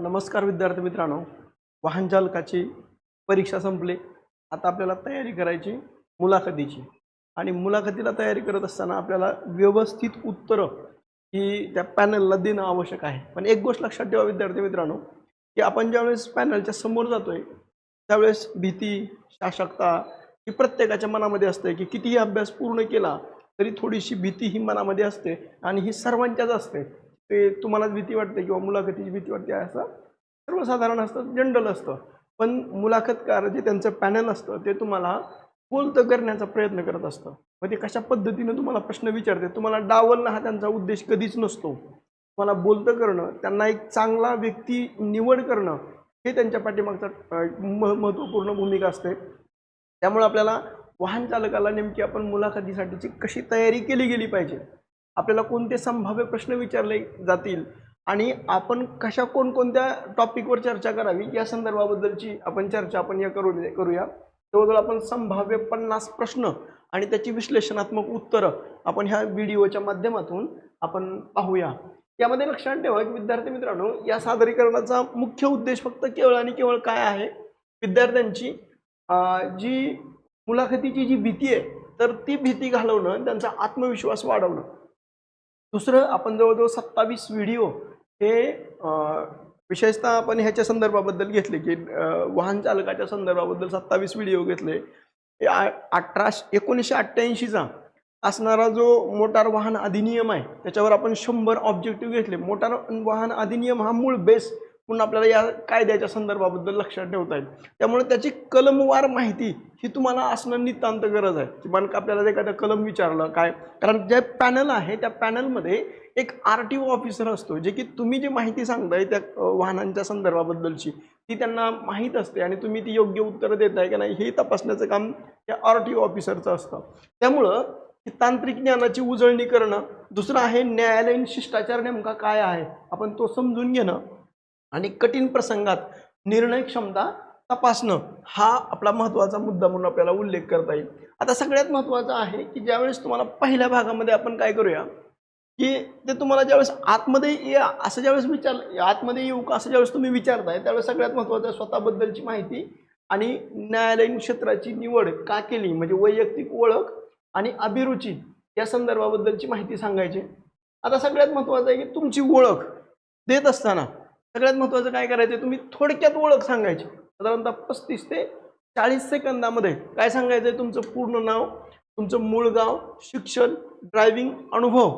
नमस्कार विद्यार्थी मित्रांनो. वाहन चालकाची परीक्षा संपली. आता आपल्याला तयारी करायची मुलाखतीची आणि मुलाखतीला तयारी करत असताना आपल्याला व्यवस्थित उत्तरं ही त्या पॅनलला देणं आवश्यक आहे. पण एक गोष्ट लक्षात ठेवा विद्यार्थी मित्रांनो, की आपण ज्यावेळेस पॅनलच्या समोर जातोय त्यावेळेस भीती, शाशकता ही प्रत्येकाच्या मनामध्ये असते, की कितीही अभ्यास पूर्ण केला तरी थोडीशी भीती ही मनामध्ये असते आणि ही सर्वांच्याच असते. ते तुम्हालाच भीती वाटते किंवा मुलाखतीची भीती वाटते असं सर्वसाधारण असतं, जनरल असतं. पण मुलाखतकार जे त्यांचं पॅनल असतं ते तुम्हाला बोलतं करण्याचा प्रयत्न करत असतं. मग ते कशा पद्धतीनं तुम्हाला प्रश्न विचारते, तुम्हाला डावलणं हा त्यांचा उद्देश कधीच नसतो. तुम्हाला बोलतं करणं, त्यांना एक चांगला व्यक्ती निवड करणं हे त्यांच्या पाठीमागचा महत्त्वपूर्ण भूमिका असते. त्यामुळे आपल्याला वाहन चालकाला नेमकी आपण मुलाखतीसाठीची कशी तयारी केली गेली पाहिजे, आपल्याला कोणते संभाव्य प्रश्न विचारले जातील आणि आपण कशा कोणकोणत्या टॉपिकवर चर्चा करावी या संदर्भाबद्दलची आपण चर्चा या करूया. जवळजवळ आपण संभाव्य 50 प्रश्न आणि त्याची विश्लेषणात्मक उत्तरं आपण ह्या व्हिडिओच्या माध्यमातून आपण पाहूया. यामध्ये लक्षात ठेवा की विद्यार्थी मित्रांनो, या सादरीकरणाचा मुख्य उद्देश फक्त केवळ आणि केवळ काय आहे, विद्यार्थ्यांची जी मुलाखतीची जी भीती आहे तर ती भीती घालवणं, त्यांचा आत्मविश्वास वाढवणं. दुसरं, आपण जवळजवळ 27 व्हिडिओ हे विशेषतः आपण ह्याच्या संदर्भाबद्दल घेतले की वाहन चालकाच्या संदर्भाबद्दल 27 व्हिडिओ घेतले. 1988चा असणारा जो मोटार वाहन अधिनियम आहे त्याच्यावर आपण 100 ऑब्जेक्टिव्ह घेतले. मोटार वाहन अधिनियम हा मूळ बेस म्हणून आपल्याला या कायद्याच्या संदर्भाबद्दल लक्षात ठेवता येईल. त्यामुळे त्याची कलमवार माहिती ही तुम्हाला असणं नितांत गरज आहे. किंवा आपल्याला एखादं कलम विचारलं काय, कारण जे पॅनल आहे त्या पॅनलमध्ये एक RTO ऑफिसर असतो, जे की तुम्ही जी माहिती सांगताय त्या वाहनांच्या संदर्भाबद्दलची ती त्यांना माहीत असते आणि तुम्ही ती योग्य उत्तरं देताय की नाही हे तपासण्याचं काम त्या RTO ऑफिसरचं असतं. त्यामुळं तांत्रिक ज्ञानाची उजळणी करणं. दुसरं आहे न्यायालयीन शिष्टाचार नेमका काय आहे आपण तो समजून घेणं आणि कठीण प्रसंगात निर्णय क्षमता तपासणं हा आपला महत्त्वाचा मुद्दा म्हणून आपल्याला उल्लेख करता येईल. आता सगळ्यात महत्त्वाचं आहे की ज्यावेळेस तुम्हाला पहिल्या भागामध्ये आपण काय करूया की ते तुम्हाला ज्यावेळेस आतमध्ये या असं ज्यावेळेस आतमध्ये येऊ का असं ज्यावेळेस तुम्ही विचारताय त्यावेळेस सगळ्यात महत्त्वाचं स्वतःबद्दलची माहिती आणि न्यायालयीन क्षेत्राची निवड का केली म्हणजे वैयक्तिक ओळख आणि अभिरुची या संदर्भाबद्दलची माहिती सांगायची. आता सगळ्यात महत्त्वाचं आहे की तुमची ओळख देत असताना सगळ्यात महत्त्वाचं काय करायचं, तुम्ही थोडक्यात ओळख सांगायची. साधारणतः 35 ते 40 सेकंदामध्ये काय सांगायचं आहे, तुमचं पूर्ण नाव, तुमचं मूळ गाव, शिक्षण, ड्रायव्हिंग अनुभव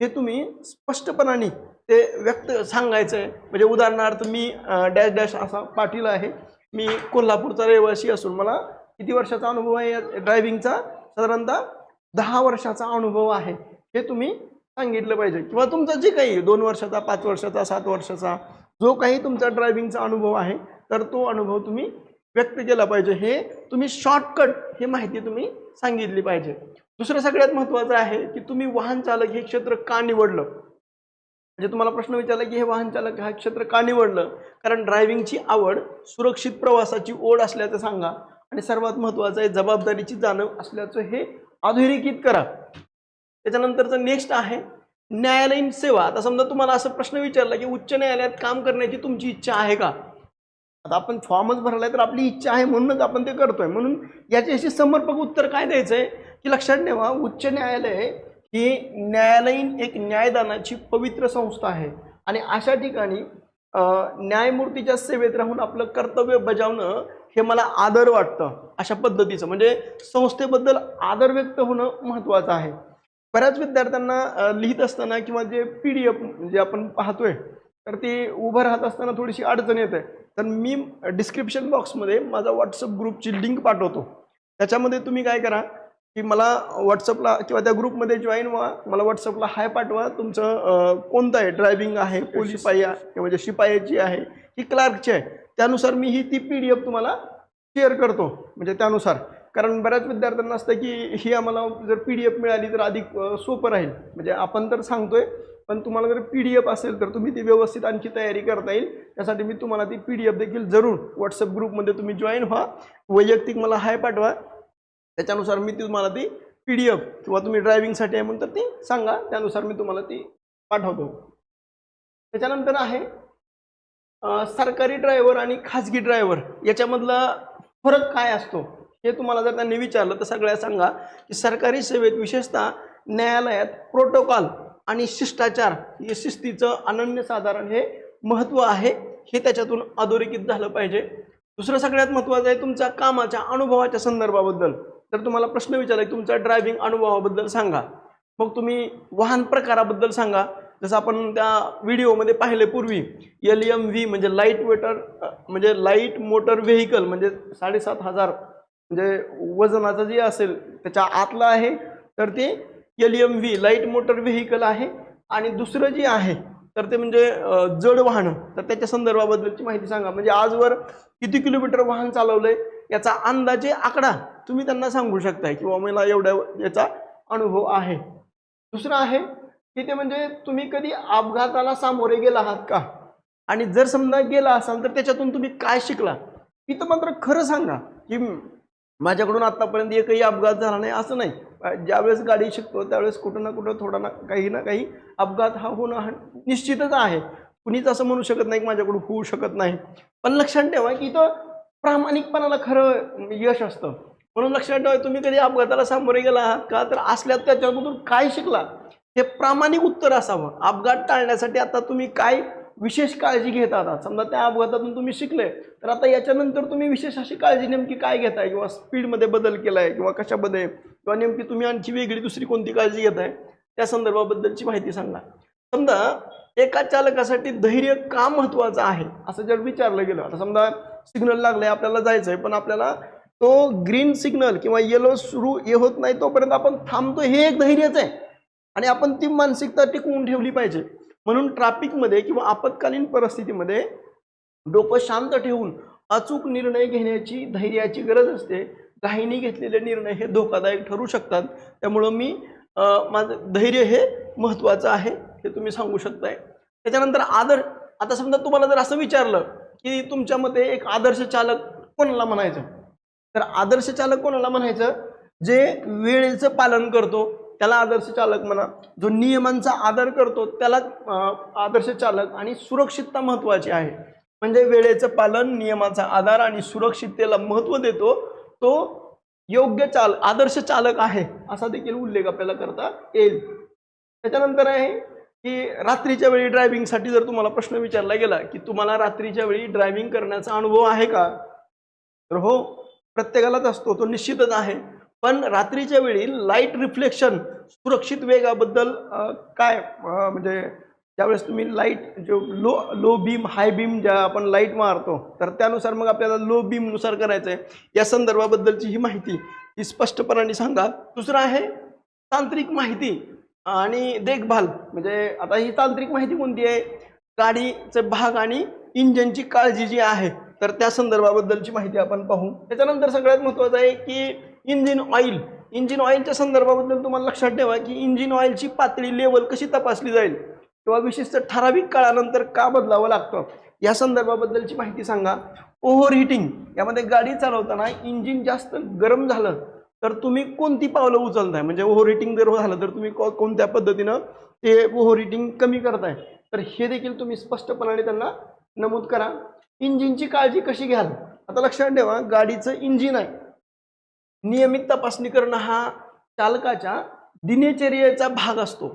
हे तुम्ही स्पष्टपणाने ते व्यक्त सांगायचं आहे. म्हणजे उदाहरणार्थ मी डॅश डॅश असा पाटील आहे, मी कोल्हापूरचा रहिवासी असून मला किती वर्षाचा अनुभव आहे ड्रायव्हिंगचा, साधारणतः 10 वर्षाचा अनुभव आहे हे तुम्ही सांगितलं पाहिजे. किंवा तुमचं जे काही 2 वर्षाचा, 5 वर्षाचा, 7 वर्षाचा जो काही तुमचा ड्रायव्हिंगचा अनुभव आहे तर तो अनुभव तुम्ही व्यक्त केला पाहिजे. हे तुम्ही शॉर्टकट हे माहिती तुम्ही सांगितली पाहिजे. दुसरं सगळ्यात महत्त्वाचं आहे की तुम्ही वाहन चालक हे क्षेत्र का निवडलं. म्हणजे तुम्हाला प्रश्न विचारला की हे वाहन चालक हा क्षेत्र का निवडलं, कारण ड्रायव्हिंगची आवड, सुरक्षित प्रवासाची ओढ असल्याचं सांगा आणि सर्वात महत्त्वाचं आहे जबाबदारीची जाणीव असल्याचं हे अधोरेखित करा. त्याच्यानंतरचं नेक्स्ट आहे न्यायालयीन सेवा. आता समजा तुम्हाला असं प्रश्न विचारला की उच्च न्यायालयात काम करण्याची तुमची इच्छा आहे का. आता आपण फॉर्मच भरलाय तर आपली इच्छा आहे म्हणूनच आपण ते करतोय. म्हणून याच्याशी समर्पक उत्तर काय द्यायचंय की लक्षात ठेवा, उच्च न्यायालय ही न्यायालयीन एक न्यायदानाची पवित्र संस्था आहे आणि अशा ठिकाणी न्यायमूर्तीच्या सेवेत राहून आपलं कर्तव्य बजावणं हे मला आदर वाटतं. अशा पद्धतीचं म्हणजे संस्थेबद्दल आदर व्यक्त होणं महत्त्वाचं आहे. बऱ्याच विद्यार्थ्यांना लिहित असताना किंवा जे PDF जे आपण पाहतोय तर ते उभं राहत असताना थोडीशी अडचण येते. तर मी डिस्क्रिप्शन बॉक्समध्ये माझा व्हॉट्सअप ग्रुपची लिंक पाठवतो. त्याच्यामध्ये तुम्ही काय करा की मला व्हॉट्सअपला किंवा त्या ग्रुपमध्ये जॉईन व्हा, मला व्हॉट्सअपला हाय पाठवा. तुमचं कोणतं आहे, ड्रायव्हिंग आहे, पोलीस आहे म्हणजे शिपायाची आहे की क्लार्कची आहे, त्यानुसार मी ती PDF तुम्हाला शेअर करतो. म्हणजे त्यानुसार, कारण बऱ्याच विद्यार्थ्यांना असतं की ही आम्हाला जर PDF मिळाली तर अधिक सोपं राहील. म्हणजे आपण तर सांगतोय पण तुम्हाला जर PDF असेल तर तुम्ही ती व्यवस्थित आणखी तयारी करता येईल. त्यासाठी मी तुम्हाला ती PDF देखील जरूर व्हॉट्सअप ग्रुपमध्ये तुम्ही जॉईन व्हा, वैयक्तिक मला हाय पाठवा. त्याच्यानुसार मी तुम्हाला ती PDF किंवा तुम्ही ड्रायव्हिंगसाठी आहे म्हणून तर ती सांगा, त्यानुसार मी तुम्हाला ती पाठवतो. त्याच्यानंतर आहे सरकारी ड्रायव्हर आणि खाजगी ड्रायव्हर याच्यामधला फरक काय असतो हे तुम्हाला जर त्यांनी विचारलं तर सगळ्या सांगा की सरकारी सेवेत विशेषतः न्यायालयात प्रोटोकॉल आणि शिष्टाचार हे शिस्तीचं अनन्यसाधारण हे महत्त्व आहे, हे त्याच्यातून अधोरेखित झालं पाहिजे. दुसरं सगळ्यात महत्त्वाचं आहे तुमच्या कामाच्या अनुभवाच्या संदर्भाबद्दल. तर तुम्हाला प्रश्न विचारला की तुमच्या ड्रायव्हिंग अनुभवाबद्दल सांगा, मग तुम्ही वाहन प्रकाराबद्दल सांगा. जसं आपण त्या व्हिडिओमध्ये पाहिले पूर्वी LMV म्हणजे लाईट मोटर व्हेकल म्हणजे 7,500 म्हणजे वजनाचं जे असेल त्याच्या आतलं आहे, तर ते LMV लाईट मोटर व्हेकल आहे. आणि दुसरं जे आहे तर ते म्हणजे जड वाहनं, तर त्याच्या संदर्भाबद्दलची माहिती सांगा. म्हणजे आजवर किती किलोमीटर वाहन चालवलंय याचा अंदाजे आकडा तुम्ही त्यांना सांगू शकताय किंवा मला एवढ्या याचा अनुभव आहे. दुसरं आहे की ते म्हणजे तुम्ही कधी अपघाताला सामोरे गेला आहात का, आणि जर समजा गेला असाल तर त्याच्यातून तुम्ही काय शिकला. इथं मात्र खरं सांगा की माझ्याकडून आतापर्यंत एकही अपघात झाला नाही असं नाही. ज्यावेळेस गाडी शिकतो त्यावेळेस कुठं ना कुठं थोडा ना काही अपघात हा होणं निश्चितच आहे. कुणीच असं म्हणू शकत नाही की माझ्याकडून होऊ शकत नाही. पण लक्षात ठेवा की इथं प्रामाणिकपणाला खरं यश असतं. म्हणून लक्षात ठेवा तुम्ही कधी अपघाताला सामोरे गेला आहात का, तर असल्यास त्याच्यामधून काय शिकला हे प्रामाणिक उत्तर असावं. अपघात टाळण्यासाठी आता तुम्ही काय विशेष काळजी घेत आहात. समजा त्या अपघातातून तुम्ही शिकले तर आता याच्यानंतर तुम्ही विशेष अशी काळजी नेमकी काय घेताय, किंवा स्पीडमध्ये बदल केलाय किंवा कशामध्ये, किंवा नेमकी तुम्ही आणखी वेगळी दुसरी कोणती काळजी घेताय त्या संदर्भाबद्दलची माहिती सांगा. समजा एका चालकासाठी धैर्य का महत्त्वाचं आहे असं जर विचारलं गेलं, आता समजा सिग्नल लागले आपल्याला जायचंय पण आपल्याला तो ग्रीन सिग्नल किंवा येलो सुरू होत नाही तोपर्यंत आपण थांबतो, हे एक धैर्यच आहे. आणि आपण ती मानसिकता टिकवून ठेवली पाहिजे. म्हणून ट्रॅफिकमध्ये किंवा आपत्कालीन परिस्थितीमध्ये डोकं शांत ठेवून अचूक निर्णय घेण्याची धैर्याची गरज असते. घाईने घेतलेले निर्णय हे धोकादायक ठरू शकतात. त्यामुळं माझं धैर्य हे महत्त्वाचं आहे हे तुम्ही सांगू शकताय. त्याच्यानंतर आता समजा तुम्हाला जर असं विचारलं की तुमच्यामध्ये एक आदर्श चालक कोणाला म्हणायचं, तर आदर्श चालक कोणाला म्हणायचं, जे वेळेचं पालन करतो त्याला आदर्श चालक म्हणा, जो नियमांचा आदर करतो त्याला आदर्श चालक. आणि सुरक्षितता महत्त्वाची आहे, म्हणजे वेळेचं पालन, नियमाचा आधार आणि सुरक्षिततेला महत्त्व देतो तो योग्य आदर्श चालक आहे असा देखील उल्लेख आपल्याला करता येईल. त्याच्यानंतर आहे की रात्रीच्या वेळी ड्रायव्हिंगसाठी जर तुम्हाला प्रश्न विचारला गेला की तुम्हाला रात्रीच्या वेळी ड्रायव्हिंग करण्याचा अनुभव आहे का, तर हो, प्रत्येकालाच असतो, तो निश्चितच आहे. पण रात्रीच्या वेळी लाईट रिफ्लेक्शन सुरक्षित वेगाबद्दल काय म्हणजे ज्यावेळेस तुम्ही लाईट जो लो बीम हाय बीम ज्या आपण लाईट मारतो तर त्यानुसार मग आपल्याला लो बीमनुसार करायचं आहे, या संदर्भाबद्दलची ही माहिती ही स्पष्टपणाने सांगा. दुसरं आहे तांत्रिक माहिती आणि देखभाल. म्हणजे आता ही तांत्रिक माहिती कोणती आहे, गाडीचे भाग आणि इंजिनची काळजी जी आहे तर त्या संदर्भाबद्दलची माहिती आपण पाहू. त्याच्यानंतर सगळ्यात महत्त्वाचं आहे की इंजिन ऑइलच्या संदर्भाबद्दल तुम्हाला लक्षात ठेवा की इंजिन ऑइलची पातळी लेवल कशी तपासली जाईल किंवा विशिष्ट ठराविक काळानंतर का बदलावं लागतं या संदर्भाबद्दलची माहिती सांगा. ओव्हर हिटिंग, यामध्ये गाडी चालवताना इंजिन जास्त गरम झालं तर तुम्ही कोणती पावलं उचलताय, म्हणजे ओव्हर हिटिंग जर झालं तर तुम्ही कोणत्या पद्धतीनं ते ओव्हर हिटिंग कमी करताय, तर हे देखील तुम्ही स्पष्टपणाने त्यांना नमूद करा. इंजिनची काळजी कशी घ्याल, आता लक्षात ठेवा गाडीचं इंजिन आहे, नियमित तपासणी करणं हा चालकाच्या दिनचर्येचा भाग असतो.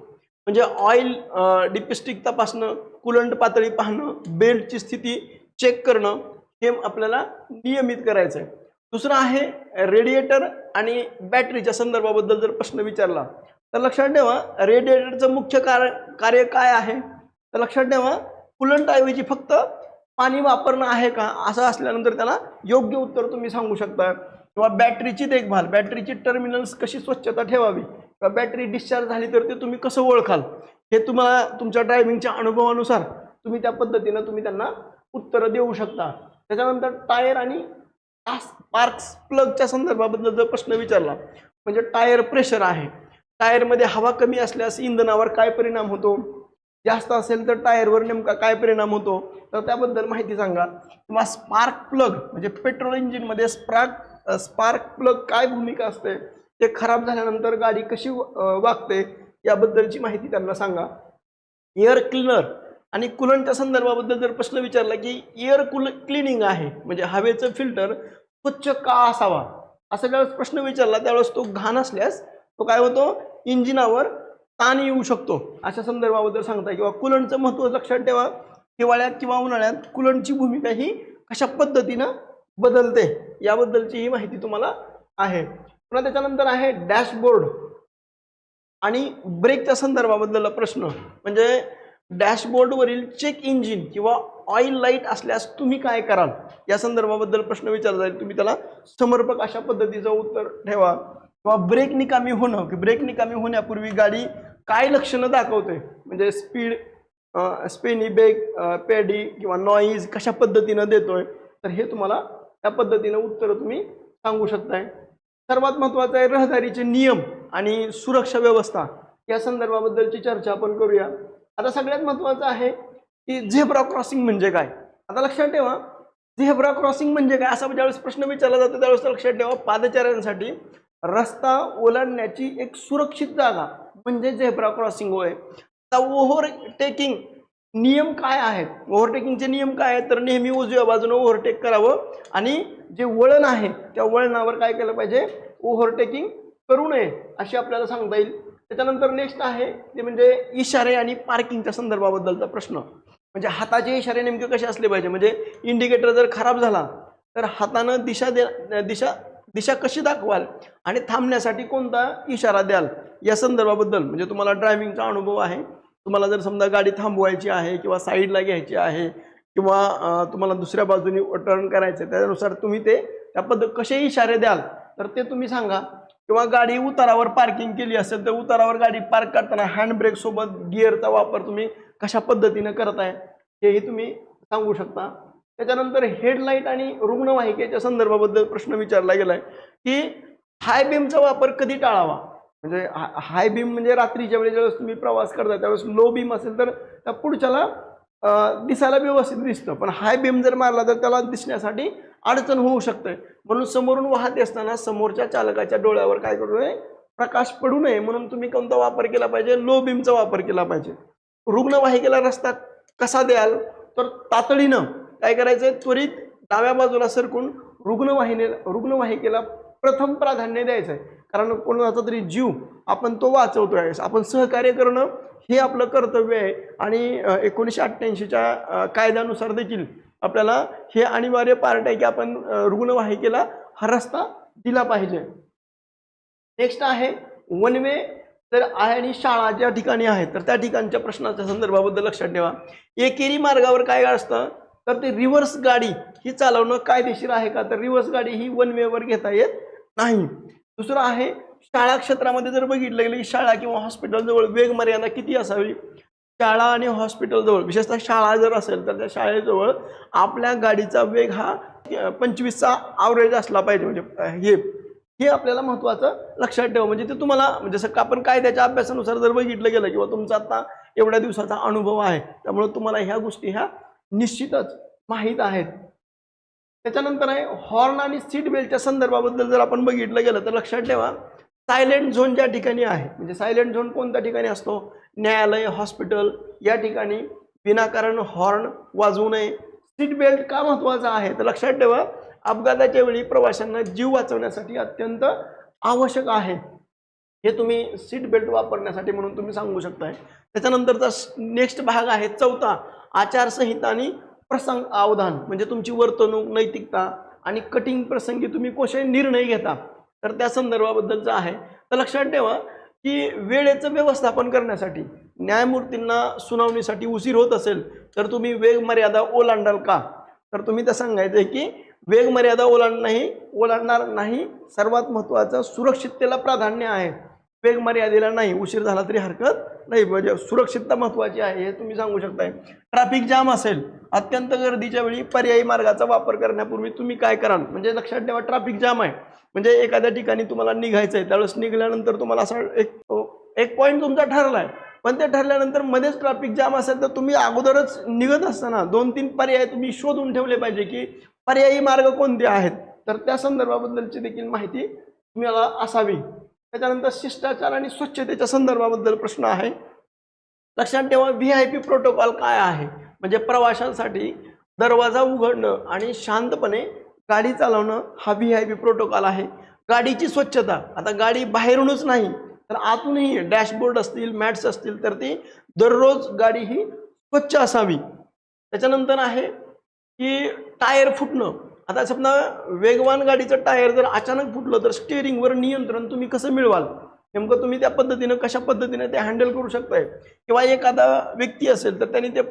म्हणजे ऑइल डिपिस्टिक तपासणं, कुलंट पातळी पाहणं, बेल्टची स्थिती चेक करणं हे आपल्याला नियमित करायचं आहे. दुसरं आहे रेडिएटर आणि बॅटरीच्या संदर्भाबद्दल जर प्रश्न विचारला तर लक्षात ठेवा रेडिएटरचं मुख्य कार्य काय आहे, तर लक्षात ठेवा कुलंटऐवजी फक्त पाणी वापरणं आहे का, असं असल्यानंतर त्याला योग्य उत्तर तुम्ही सांगू शकता. किंवा बॅटरीची देखभाल, बॅटरीची टर्मिनल्स कशी स्वच्छता ठेवावी किंवा बॅटरी डिस्चार्ज झाली तर ते तुम्ही कसं ओळखाल, हे तुम्हाला तुमच्या ड्रायव्हिंगच्या अनुभवानुसार तुम्ही त्या पद्धतीनं तुम्ही त्यांना उत्तरं देऊ शकता. त्याच्यानंतर टायर आणि स्पार्क्स प्लगच्या संदर्भाबद्दल जर प्रश्न विचारला, म्हणजे टायर प्रेशर आहे, टायरमध्ये हवा कमी असल्यास इंधनावर काय परिणाम होतो, जास्त असेल तर टायरवर नेमका काय परिणाम होतो, तर त्याबद्दल माहिती सांगा. किंवा स्पार्क प्लग म्हणजे पेट्रोल इंजिनमध्ये स्पार्क प्लग काय भूमिका असते, ते खराब झाल्यानंतर गाडी कशी वागते याबद्दलची माहिती त्यांना सांगा. एअर क्लीनर आणि कुलंटच्या संदर्भाबद्दल जर प्रश्न विचारला की एअर क्लिनिंग आहे म्हणजे हवेचं फिल्टर स्वच्छ का असावा, असा ज्यावेळेस प्रश्न विचारला त्यावेळेस तो घाण असल्यास तो काय होतो, इंजिनावर ताण येऊ शकतो अशा संदर्भाबद्दल सांगता. किंवा कुलंटचं महत्त्व लक्षात ठेवा, हिवाळ्यात किंवा उन्हाळ्यात कुलंटची भूमिका ही कशा पद्धतीनं बदलते याबद्दलची ही माहिती तुम्हाला आहे. पुन्हा त्याच्यानंतर आहे डॅशबोर्ड आणि ब्रेकच्या संदर्भाबद्दल प्रश्न, म्हणजे डॅशबोर्डवरील चेक इंजिन किंवा ऑइल लाईट असल्यास तुम्ही काय कराल या संदर्भाबद्दल प्रश्न विचारला जाईल. तुम्ही त्याला समर्पक अशा पद्धतीचं उत्तर ठेवा. किंवा ब्रेक निकामी होणं, की ब्रेक निकामी होण्यापूर्वी गाडी काय लक्षणं दाखवते, म्हणजे स्पीड, स्पेनी ब्रेक, पेडी किंवा नॉईज कशा पद्धतीनं देतोय, तर हे तुम्हाला त्या पद्धतीनं उत्तर तुम्ही सांगू शकताय. सर्वात महत्त्वाचं आहे रहदारीचे नियम आणि सुरक्षा व्यवस्था या संदर्भाबद्दलची चर्चा आपण करूया. आता सगळ्यात महत्त्वाचं आहे की झेब्रा क्रॉसिंग म्हणजे काय. आता लक्षात ठेवा, झेब्रा क्रॉसिंग म्हणजे काय असा ज्यावेळेस प्रश्न विचारला जातो त्यावेळेस लक्षात ठेवा, पादचाऱ्यांसाठी रस्ता ओलांडण्याची एक सुरक्षित जागा म्हणजे झेब्रा क्रॉसिंग होय. आता ओव्हरटेकिंग नियम काय आहेत, ओव्हरटेकिंगचे नियम काय आहेत, तर नेहमी उजव्या बाजूने ओव्हरटेक करावं आणि जे वळण आहे त्या वळणावर काय केलं पाहिजे, ओव्हरटेकिंग करू नये अशी आपल्याला सांगता येईल. त्याच्यानंतर नेक्स्ट आहे ते म्हणजे इशारे आणि पार्किंगच्या संदर्भाबद्दलचा प्रश्न, म्हणजे हाताचे इशारे नेमके कसे असले पाहिजे, म्हणजे इंडिकेटर जर खराब झाला तर हातानं दिशा कशी दाखवाल आणि थांबण्यासाठी कोणता इशारा द्याल या संदर्भाबद्दल, म्हणजे तुम्हाला ड्रायव्हिंगचा अनुभव आहे, तुम्हाला जर समजा गाडी थांबवायची आहे किंवा साईडला घ्यायची आहे किंवा तुम्हाला दुसऱ्या बाजूने टर्न करायचं आहे, त्यानुसार तुम्ही ते त्या कसे इशारे द्याल तर ते तुम्ही सांगा. किंवा गाडी उतारावर पार्किंग केली असेल तर उतारावर गाडी पार्क करताना हँड ब्रेक सोबत गिअरचा वापर तुम्ही कशा पद्धतीने करताय हेही तुम्ही सांगू शकता. त्याच्यानंतर हेडलाईट आणि रुग्णवाहिकेच्या संदर्भाबद्दल प्रश्न विचारला गेलाय की हाय बीमचा वापर कधी टाळावा, म्हणजे हाय बीम म्हणजे रात्रीच्या वेळेस ज्यावेळेस तुम्ही प्रवास करता त्यावेळेस लो बीम असेल तर त्या पुढच्याला दिसायला व्यवस्थित दिसतं, पण हाय बीम जर मारला तर त्याला दिसण्यासाठी अडचण होऊ शकते. म्हणून समोरून वाहत असताना समोरच्या चालकाच्या डोळ्यावर काय करू नये, प्रकाश पडू नये म्हणून तुम्ही कोणता वापर केला पाहिजे, लो बीमचा वापर केला पाहिजे. रुग्णवाहिकेला रस्ता कसा द्याल, तर तातडीनं काय करायचं, त्वरित डाव्या बाजूला सरकून रुग्णवाहिकेला प्रथम प्राधान्य द्यायचं आहे, कारण कोणाचा तरी जीव आपण तो वाचवतोय, आपण सहकार्य करणं हे आपलं कर्तव्य आहे. आणि 1988च्या कायद्यानुसार देखील आपल्याला हे अनिवार्य पार्ट आहे की आपण रुग्णवाहिकेला हा रस्ता दिला पाहिजे. नेक्स्ट आहे वन वे तर आहे आणि शाळा ज्या ठिकाणी आहेत तर त्या ठिकाणच्या प्रश्नाच्या संदर्भाबद्दल लक्षात ठेवा. एकेरी मार्गावर काय असतं तर ते रिव्हर्स गाडी ही चालवणं कायदेशीर आहे का, तर रिव्हर्स गाडी ही वन वेवर घेता येत नाही. दुसरं आहे शाळा क्षेत्रामध्ये जर बघितलं गेलं की शाळा किंवा हॉस्पिटल जवळ वेग मर्यादा किती असावी. शाळा आणि हॉस्पिटल जवळ, विशेषतः शाळा जर असेल तर त्या शाळेजवळ आपल्या गाडीचा वेग हा 25चा ॲव्हरेज असला पाहिजे, म्हणजे हे आपल्याला महत्त्वाचं लक्षात ठेवा. म्हणजे ते तुम्हाला म्हणजे जसं आपण कायद्याच्या अभ्यासानुसार जर बघितलं गेलं किंवा तुमचा आता एवढ्या दिवसाचा अनुभव आहे त्यामुळे तुम्हाला ह्या गोष्टी ह्या निश्चितच माहीत आहेत. त्याच्यानंतर आहे हॉर्न आणि सीट बेल्टच्या संदर्भाबद्दल जर आपण बघितलं गेलं तर लक्षात ठेवा, सायलेंट झोन ज्या ठिकाणी आहे, म्हणजे सायलेंट झोन कोणत्या ठिकाणी असतो, न्यायालय, हॉस्पिटल या ठिकाणी विनाकारण हॉर्न वाजवू नये. सीट बेल्ट का महत्त्वाचा आहे तर लक्षात ठेवा, अपघाताच्या वेळी प्रवाशांना जीव वाचवण्यासाठी अत्यंत आवश्यक आहे. हे तुम्ही सीट बेल्ट वापरण्यासाठी म्हणून तुम्ही सांगू शकताय. त्याच्यानंतरचा नेक्स्ट भाग आहे चौथा, आचारसंहिता आणि प्रसंग अवधान, म्हणजे तुमची वर्तणूक, नैतिकता आणि कटिंग प्रसंगी तुम्ही कसे निर्णय घेता तर त्या संदर्भाबद्दलचं आहे. तर लक्षात ठेवा की वेळेचं व्यवस्थापन करण्यासाठी न्यायमूर्तींना सुनावणीसाठी उशीर होत असेल तर तुम्ही वेग मर्यादा ओलांडाल का, तर तुम्ही तर सांगायचं आहे की वेग मर्यादा ओलांडणार नाही. सर्वात महत्त्वाचं सुरक्षिततेला प्राधान्य आहे, वेग मर्यादेला नाही, उशीर झाला तरी हरकत नाही, म्हणजे सुरक्षितता महत्त्वाची आहे हे तुम्ही सांगू शकताय. ट्रॅफिक जाम असेल अत्यंत गर्दीच्या वेळी पर्यायी मार्गाचा वापर करण्यापूर्वी तुम्ही काय कराल, म्हणजे लक्षात ठेवा ट्रॅफिक जाम आहे म्हणजे एखाद्या ठिकाणी तुम्हाला निघायचं आहे, त्यावेळेस निघाल्यानंतर तुम्हाला असं एक पॉईंट तुमचा ठरला आहे, पण ते ठरल्यानंतर मध्येच ट्रॅफिक जाम असेल तर तुम्ही अगोदरच निघत असताना 2-3 पर्याय तुम्ही शोधून ठेवले पाहिजे की पर्यायी मार्ग कोणते आहेत, तर त्या संदर्भाबद्दलची देखील माहिती तुम्हाला असावी. त्याच्यानंतर शिष्टाचार आणि स्वच्छतेच्या संदर्भाबद्दल प्रश्न आहे. लक्षात ठेवा VIP प्रोटोकॉल काय आहे, म्हणजे प्रवाशांसाठी दरवाजा उघडणं आणि शांतपणे गाडी चालवणं हा VIP प्रोटोकॉल आहे. गाडीची स्वच्छता, आता गाडी बाहेरूनच नाही तर आतूनही डॅशबोर्ड असतील, मॅट्स असतील, तर ती दररोज गाडी ही स्वच्छ असावी. त्याच्यानंतर आहे की टायर फुटणं. आता समजा वेगवान गाडीचं टायर जर अचानक फुटलं तर स्टिअरिंगवर नियंत्रण तुम्ही कसं मिळवाल, नेमकं तुम्ही त्या पद्धतीनं कशा पद्धतीने ते हँडल करू शकताय. किंवा एखादा व्यक्ती असेल तर त्यांनी ते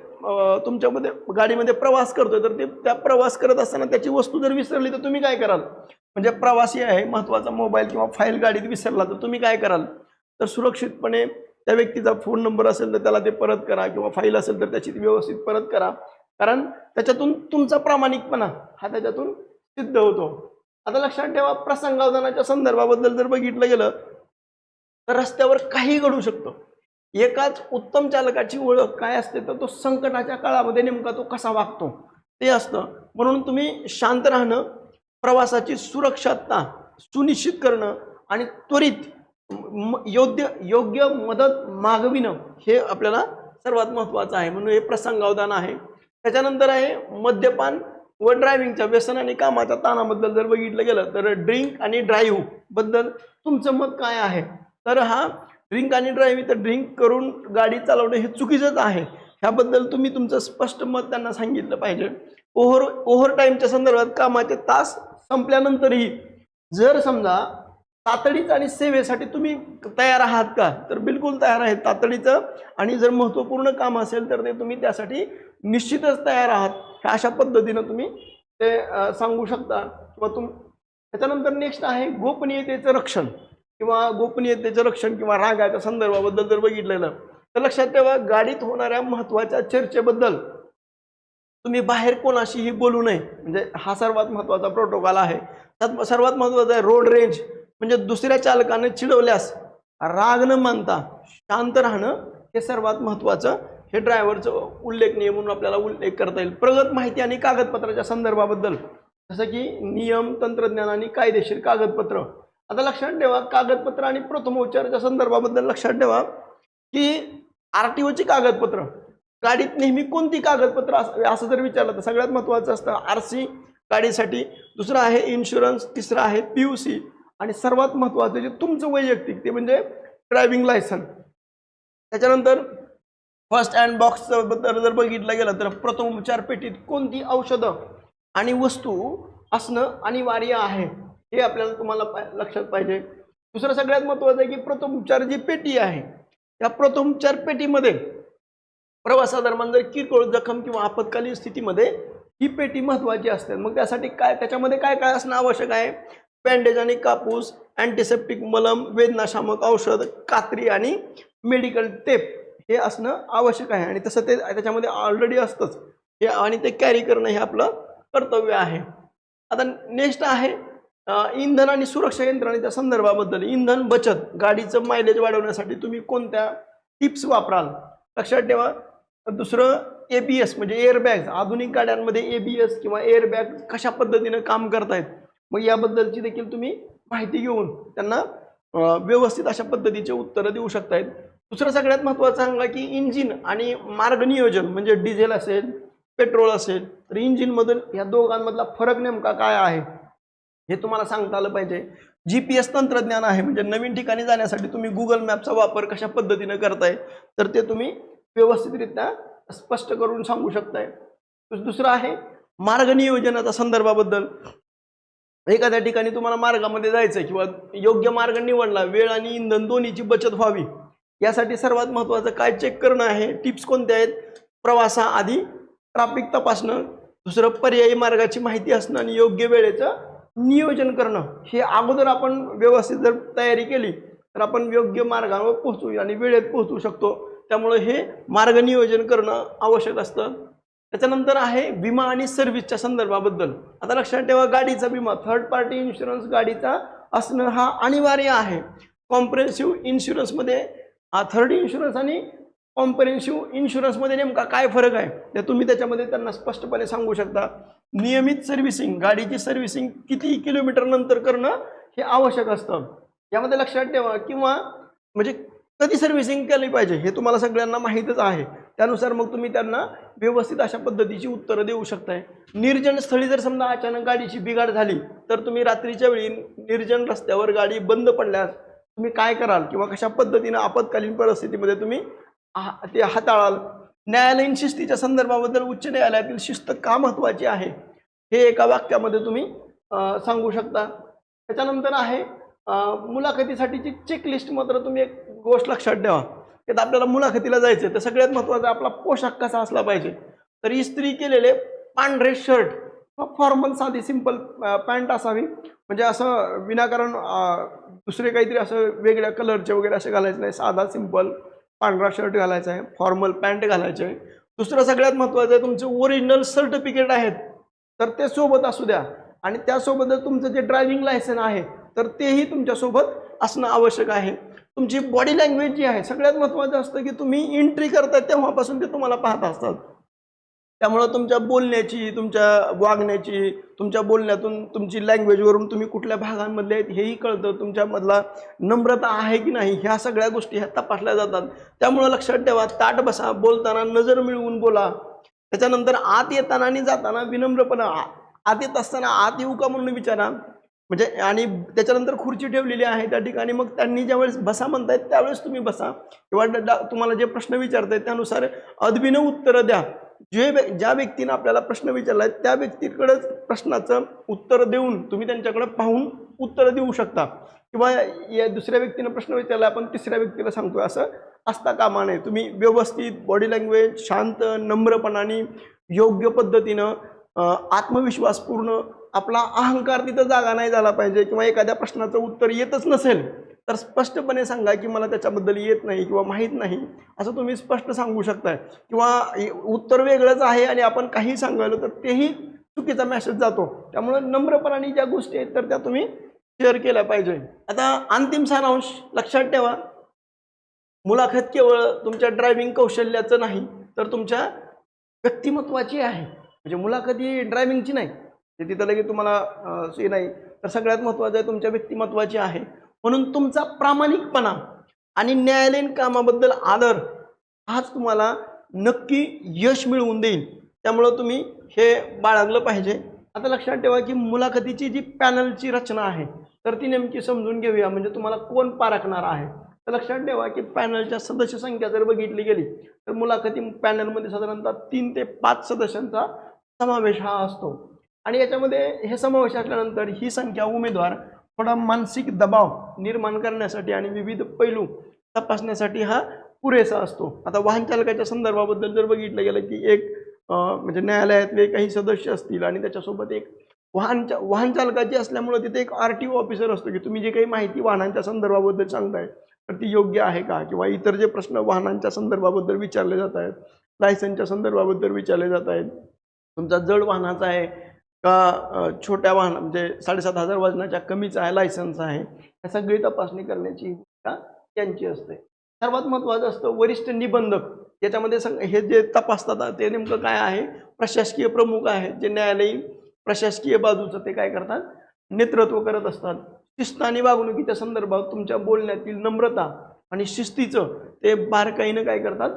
तुमच्यामध्ये गाडीमध्ये प्रवास करतोय, तर ते त्या प्रवास करत असताना त्याची वस्तू जर विसरली तर तुम्ही काय कराल, म्हणजे प्रवासी आहे, महत्त्वाचा मोबाईल किंवा फाईल गाडीत विसरला तर तुम्ही काय कराल, तर सुरक्षितपणे त्या व्यक्तीचा फोन नंबर असेल तर त्याला ते परत करा, किंवा फाईल असेल तर त्याची व्यवस्थित परत करा, कारण त्याच्यातून तुमचा प्रामाणिकपणा हा त्याच्यातून सिद्ध होतो. आता लक्षात ठेवा, प्रसंगावधानाच्या संदर्भाबद्दल जर बघितलं गेलं तर रस्त्यावर काही घडू शकतं. एकाच उत्तम चालकाची ओळख काय असते, तर तो संकटाच्या काळामध्ये नेमका तो कसा वागतो ते असतं. म्हणून तुम्ही शांत राहणं, प्रवासाची सुरक्षितता सुनिश्चित करणं आणि त्वरित योग्य मदत मागविणं हे आपल्याला सर्वात महत्त्वाचं आहे. म्हणून हे प्रसंगावधान आहे. त्याच्यानंतर आहे मद्यपान व ड्रायव्हिंगच्या व्यसन आणि कामाच्या ताणाबद्दल जर बघितलं गेलं तर ड्रिंक आणि ड्राईव्ह बद्दल तुमचं मत काय आहे. तर हा ड्रिंक आणि ड्राईव्ह, तर ड्रिंक करून गाडी चालवणं हे चुकीचंच आहे, ह्याबद्दल तुम्ही तुमचं स्पष्ट मत त्यांना सांगितलं पाहिजे. ओव्हर टाईमच्या संदर्भात कामाचे तास संपल्यानंतरही जर समजा तातडीचं आणि सेवेसाठी तुम्ही तयार आहात का, तर बिलकुल तयार आहेत तातडीचं, आणि जर महत्त्वपूर्ण काम असेल तर ते तुम्ही त्यासाठी निश्चितच तयार आहात, ह्या अशा पद्धतीनं तुम्ही ते सांगू शकता. किंवा त्याच्यानंतर नेक्स्ट आहे गोपनीयतेचं रक्षण किंवा रागाच्या संदर्भाबद्दल जर बघितलेलं तर लक्षात ठेवा, गाडीत होणाऱ्या महत्त्वाच्या चर्चेबद्दल तुम्ही बाहेर कोणाशीही बोलू नये, म्हणजे हा सर्वात महत्त्वाचा प्रोटोकॉल आहे. त्यात सर्वात महत्त्वाचा आहे रोड रेंज, म्हणजे दुसऱ्या चालकाने चिडवल्यास राग न मानता शांत राहणं हे सर्वात महत्त्वाचं, हे ड्रायव्हरचं उल्लेखनीय म्हणून आपल्याला उल्लेख करता येईल. प्रगत माहिती आणि कागदपत्राच्या संदर्भाबद्दल, जसं की नियम, तंत्रज्ञान आणि कायदेशीर कागदपत्र. आता लक्षात ठेवा, कागदपत्र आणि प्रथमोपचाराच्या संदर्भाबद्दल लक्षात ठेवा की RTOची कागदपत्र, गाडीत नेहमी कोणती कागदपत्र असं जर विचारलं तर सगळ्यात महत्त्वाचं असतं RC गाडीसाठी, दुसरं आहे इन्शुरन्स, तिसरं आहे PUC, आणि सर्वात महत्त्वाचं जे तुमचं वैयक्तिक ते म्हणजे ड्रायव्हिंग लायसन. त्याच्यानंतर फर्स्ट हँड बॉक्सबद्दल जर बघितलं गेलं तर प्रथमोपचार पेटीत कोणती औषधं आणि वस्तू असणं अनिवार्य आहे हे आपल्याला तुम्हाला लक्षात पाहिजे. दुसरं सगळ्यात महत्त्वाचं आहे की प्रथमोपचार जी पेटी आहे त्या प्रथमोपचार पेटीमध्ये प्रवासादरम्यान जर किरकोळ जखम किंवा आपत्कालीन स्थितीमध्ये ही पेटी महत्त्वाची असते. मग त्यासाठी त्याच्यामध्ये काय काय असणं आवश्यक आहे, बँडेज आणि कापूस, अँटीसेप्टिक मलम, वेदनाशामक औषध, कात्री आणि मेडिकल टेप हे असणं आवश्यक आहे, आणि तसं ते त्याच्यामध्ये ऑलरेडी असतंच हे, आणि ते कॅरी करणं हे आपलं कर्तव्य आहे. आता नेक्स्ट आहे इंधन आणि सुरक्षा यंत्रणेच्या संदर्भाबद्दल. इंधन बचत, गाडीचं मायलेज वाढवण्यासाठी तुम्ही कोणत्या टिप्स वापराल, लक्षात ठेवा. दुसरं ABS म्हणजे एअरबॅग, आधुनिक गाड्यांमध्ये ABS किंवा एअरबॅग कशा पद्धतीनं काम करतायत, मग याबद्दलची देखील तुम्ही माहिती घेऊन त्यांना व्यवस्थित अशा पद्धतीचे उत्तरं देऊ शकतायत. दुसरं सगळ्यात महत्त्वाचं सांगा की इंजिन आणि मार्ग नियोजन, म्हणजे डिझेल असेल, पेट्रोल असेल, तर इंजिनमधून या दोघांमधला फरक नेमका काय आहे हे तुम्हाला सांगता आलं पाहिजे. GPS तंत्रज्ञान आहे, म्हणजे नवीन ठिकाणी जाण्यासाठी तुम्ही गुगल मॅपचा वापर कशा पद्धतीनं करताय तर ते तुम्ही व्यवस्थितरित्या स्पष्ट करून सांगू शकताय. दुसरं आहे मार्ग नियोजनाच्या संदर्भाबद्दल. एखाद्या ठिकाणी तुम्हाला मार्गामध्ये जायचं किंवा योग्य मार्ग निवडला, वेळ आणि इंधन दोन्हीची बचत व्हावी यासाठी सर्वात महत्त्वाचं काय चेक करणं आहे, टिप्स कोणत्या आहेत, प्रवासाआधी ट्रॅफिक तपासणं, दुसरं पर्यायी मार्गाची माहिती असणं आणि योग्य वेळेचं नियोजन करणं. हे अगोदर आपण व्यवस्थित जर तयारी केली तर आपण योग्य मार्गावर पोहोचू आणि वेळेत पोहोचू शकतो. त्यामुळे हे मार्ग नियोजन करणं आवश्यक असतं. त्याच्यानंतर आहे विमा आणि सर्व्हिसच्या संदर्भाबद्दल. आता लक्षात ठेवा, गाडीचा विमा, थर्ड पार्टी इन्शुरन्स गाडीचा असणं हा अनिवार्य आहे. कॉम्प्रेहेन्सिव्ह इन्शुरन्समध्ये थर्ड इन्शुरन्स आणि कॉम्प्रेहेन्सिव्ह इन्शुरन्समध्ये नेमका काय फरक आहे ते तुम्ही त्याच्यामध्ये त्यांना स्पष्टपणे सांगू शकता. नियमित सर्व्हिसिंग, गाडीची सर्व्हिसिंग किती किलोमीटर नंतर करणं हे आवश्यक असतं, यामध्ये लक्षात ठेवा. किंवा म्हणजे कधी सर्व्हिसिंग केली पाहिजे हे तुम्हाला सगळ्यांना माहीतच आहे. त्यानुसार मग तुम्ही त्यांना व्यवस्थित अशा पद्धतीची उत्तरं देऊ शकताय. निर्जन स्थळी जर समजा अचानक गाडीची बिघाड झाली तर तुम्ही रात्रीच्या वेळी निर्जन रस्त्यावर गाडी बंद पडल्यास तुम्ही काय कराल किंवा कशा पद्धतीनं आपत्कालीन परिस्थितीमध्ये तुम्ही ते हाताळाल. न्यायालयीन शिस्तीच्या संदर्भाबद्दल उच्च न्यायालयातील शिस्त का महत्त्वाची आहे हे एका वाक्यामध्ये तुम्ही सांगू शकता. त्याच्यानंतर आहे मुलाखतीसाठीची चेकलिस्ट. मात्र तुम्ही एक गोष्ट लक्षात ठेवा की आपल्याला मुलाखतीला जायचं तर सगळ्यात महत्त्वाचं आपला पोशाख कसा असला पाहिजे. तर इस्त्री केलेले पांढरे शर्ट फॉर्मल साधी सिंपल पॅन्ट असावी. म्हणजे असं विनाकारण दुसरे काहीतरी असं वेगळ्या कलरचे वगैरे असे घालायचं नाही. साधा सिंपल पांढरा शर्ट घालायचा आहे, फॉर्मल पॅन्ट घालायचे आहे. दुसरं सगळ्यात महत्त्वाचं आहे तुमचे ओरिजिनल सर्टिफिकेट आहेत तर ते सोबत असू द्या. आणि त्यासोबतच तुमचं जे ड्रायव्हिंग लायसन आहे तर तेही तुमच्यासोबत असणं आवश्यक आहे. तुमची बॉडी लँग्वेज जी आहे सगळ्यात महत्त्वाचं असतं की तुम्ही एंट्री करताय तेव्हापासून ते तुम्हाला पाहत असतात. त्यामुळं तुमच्या बोलण्याची, तुमच्या वागण्याची, तुमच्या बोलण्यातून तुमची लँग्वेजवरून तुम्ही कुठल्या भागांमधले आहेत हेही कळतं. तुमच्यामधला नम्रता आहे की नाही ह्या सगळ्या गोष्टी ह्या तपासल्या जातात. त्यामुळं लक्षात ठेवा, ताठ बसा, बोलताना नजर मिळवून बोला. त्याच्यानंतर आत येताना आणि जाताना विनम्रपणा, आत येत असताना आत येऊ का म्हणून विचारा. म्हणजे आणि त्याच्यानंतर खुर्ची ठेवलेली आहे त्या ठिकाणी मग त्यांनी ज्यावेळेस बसा म्हणतायत त्यावेळेस तुम्ही बसा किंवा तुम्हाला जे प्रश्न विचारतायत त्यानुसार अदबीनं उत्तरं द्या. ज्या व्यक्तीनं आपल्याला प्रश्न विचारला आहे त्या व्यक्तीकडेच प्रश्नाचं उत्तर देऊन तुम्ही त्यांच्याकडे पाहून उत्तर देऊ शकता. किंवा या दुसऱ्या व्यक्तीनं प्रश्न विचारला आपण तिसऱ्या व्यक्तीला सांगतोय असं असता कामा नये. तुम्ही व्यवस्थित बॉडी लँग्वेज, शांत, नम्रपणाने, योग्य पद्धतीनं, आत्मविश्वासपूर्ण, आपला अहंकार तिथं जागा नाही झाला पाहिजे. किंवा एखाद्या प्रश्नाचं उत्तर येतच नसेल तर स्पष्टपणे सांगा की मला त्याच्याबद्दल येत नाही किंवा माहीत नाही असं तुम्ही स्पष्ट सांगू शकताय. किंवा उत्तर वेगळंच आहे आणि आपण काही सांगायलो तर तेही चुकीचा मेसेज जातो. त्यामुळं नम्रपणाने ज्या गोष्टी आहेत तर त्या तुम्ही शेअर केल्या पाहिजे. आता अंतिम सारांश लक्षात ठेवा, मुलाखत केवळ तुमच्या ड्रायव्हिंग कौशल्याचं नाही तर तुमच्या व्यक्तिमत्वाची आहे. म्हणजे मुलाखत ही ड्रायव्हिंगची नाही, ते तिथं लगेच तुम्हाला हे नाही. तर सगळ्यात महत्त्वाचं आहे तुमच्या व्यक्तिमत्वाची आहे. म्हणून तुमचा प्रामाणिकपणा आणि न्यायालयीन कामाबद्दल आदर हाच तुम्हाला नक्की यश मिळवून देईल. त्यामुळं तुम्ही हे बाळगलं पाहिजे. आता लक्षात ठेवा की मुलाखतीची जी पॅनलची रचना आहे तर ती नेमकी समजून घेऊया. म्हणजे तुम्हाला कोण पारखणार आहे. तर लक्षात ठेवा की पॅनलच्या सदस्य संख्या जर बघितली गेली तर मुलाखती पॅनलमध्ये साधारणतः 3 ते 5 सदस्यांचा समावेश हा असतो. आणि याच्यामध्ये हे समावेश असल्यानंतर ही संख्या उमेदवार थोडा मानसिक दबाव निर्माण करण्यासाठी आणि विविध पैलू तपासण्यासाठी हा पुरेसा असतो. आता वाहन चालकाच्या संदर्भाबद्दल जर बघितलं गेलं की एक म्हणजे न्यायालयातले काही सदस्य असतील आणि त्याच्यासोबत एक वाहन चालकाची असल्यामुळे तिथे एक RTO ऑफिसर असतो की तुम्ही जे काही माहिती वाहनांच्या संदर्भाबद्दल सांगताय तर ती योग्य आहे का. किंवा इतर जे प्रश्न वाहनांच्या संदर्भाबद्दल विचारले जात आहेत, लायसनच्या संदर्भाबद्दल विचारले जात आहेत, तुमचा जड वाहनाचा आहे का छोट्या वाहन म्हणजे 7,500 वजनाच्या कमीचा आहे, लायसन्स आहे, या सगळी तपासणी करण्याची भूमिका त्यांची असते. सर्वात महत्त्वाचं असतं वरिष्ठ निबंधक. याच्यामध्ये हे जे तपासतात ते नेमकं काय आहे, प्रशासकीय प्रमुख आहेत जे न्यायालयीन प्रशासकीय बाजूचं ते काय करतात, नेतृत्व करत असतात. शिस्त आणि वागणुकीच्या संदर्भात तुमच्या बोलण्यातील नम्रता आणि शिस्तीचं ते बारकाईनं काय करतात,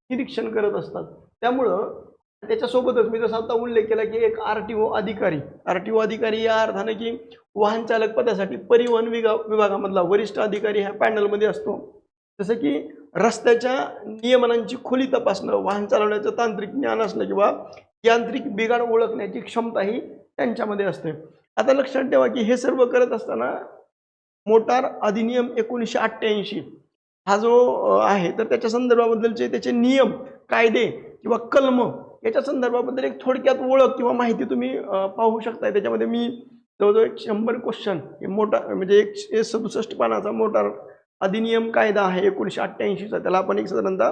निरीक्षण करत असतात. त्यामुळं त्याच्यासोबतच मी जसा आता उल्लेख केला की एक RTO अधिकारी या अर्थाने की वाहन चालक पदासाठी परिवहन विभागामधला वरिष्ठ अधिकारी ह्या पॅनलमध्ये असतो. जसं की रस्त्याच्या नियमनांची खोली तपासणं, वाहन चालवण्याचं तांत्रिक ज्ञान असणं किंवा यांत्रिक बिघाड ओळखण्याची क्षमताही त्यांच्यामध्ये असते. आता लक्षात ठेवा की हे सर्व करत असताना मोटार अधिनियम 1988 हा जो आहे तर त्याच्या संदर्भाबद्दलचे त्याचे नियम, कायदे किंवा कलम याच्या संदर्भाबद्दल एक थोडक्यात ओळख किंवा माहिती तुम्ही पाहू शकताय. त्याच्यामध्ये मी जवळजवळ 100 क्वेश्चन हे मोटार म्हणजे 167 पानाचा मोटार अधिनियम कायदा आहे 1988चा. त्याला आपण एक साधारणतः